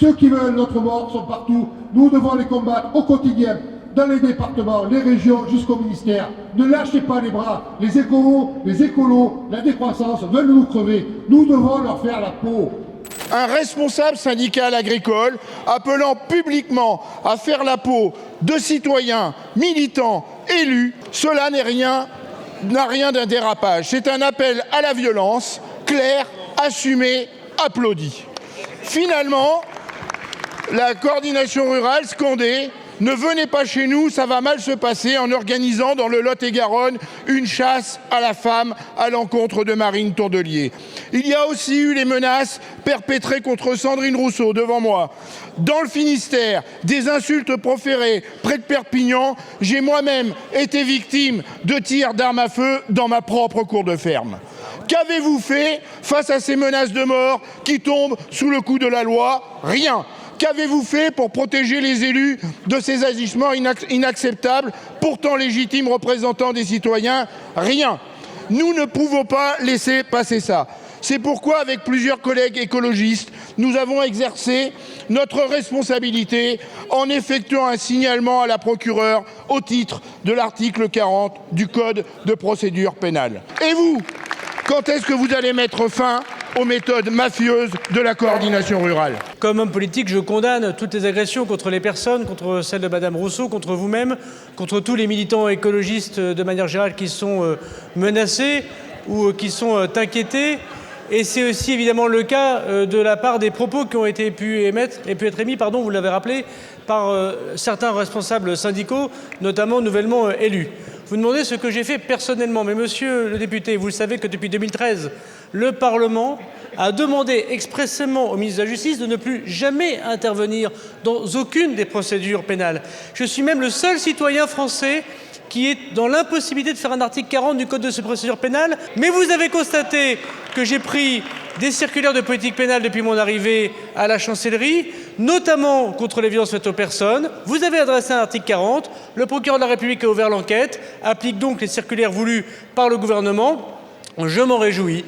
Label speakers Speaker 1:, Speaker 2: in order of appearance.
Speaker 1: Ceux qui veulent notre mort sont partout. Nous devons les combattre au quotidien, dans les départements, les régions, jusqu'au ministère. Ne lâchez pas les bras. Les écolos, la décroissance veulent nous crever. Nous devons leur faire la peau.
Speaker 2: Un responsable syndical agricole appelant publiquement à faire la peau de citoyens, militants, élus, cela n'a rien d'un dérapage. C'est un appel à la violence, clair, assumé, applaudi. Finalement, la coordination rurale scandait « Ne venez pas chez nous, ça va mal se passer » en organisant dans le Lot-et-Garonne une chasse à la femme à l'encontre de Marine Tourdelier. Il y a aussi eu les menaces perpétrées contre Sandrine Rousseau devant moi. Dans le Finistère, des insultes proférées près de Perpignan. J'ai moi-même été victime de tirs d'armes à feu dans ma propre cour de ferme. Qu'avez-vous fait face à ces menaces de mort qui tombent sous le coup de la loi? Rien. Qu'avez-vous fait pour protéger les élus de ces agissements inacceptables, pourtant légitimes représentants des citoyens? Rien. Nous ne pouvons pas laisser passer ça. C'est pourquoi, avec plusieurs collègues écologistes, nous avons exercé notre responsabilité en effectuant un signalement à la procureure au titre de l'article 40 du Code de procédure pénale. Et vous, quand est-ce que vous allez mettre fin aux méthodes mafieuses de la coordination rurale?
Speaker 3: Comme homme politique, je condamne toutes les agressions contre les personnes, contre celle de Madame Rousseau, contre vous-même, contre tous les militants écologistes de manière générale qui sont menacés ou qui sont inquiétés. Et c'est aussi évidemment le cas de la part des propos qui ont pu être émis, vous l'avez rappelé, par certains responsables syndicaux, notamment nouvellement élus. Vous demandez ce que j'ai fait personnellement, mais monsieur le député, vous le savez que depuis 2013, le Parlement a demandé expressément au ministre de la Justice de ne plus jamais intervenir dans aucune des procédures pénales. Je suis même le seul citoyen français qui est dans l'impossibilité de faire un article 40 du Code de procédure pénale. Mais vous avez constaté que j'ai pris des circulaires de politique pénale depuis mon arrivée à la chancellerie, notamment contre les violences faites aux personnes. Vous avez adressé un article 40, le procureur de la République a ouvert l'enquête, applique donc les circulaires voulues par le gouvernement. Je m'en réjouis.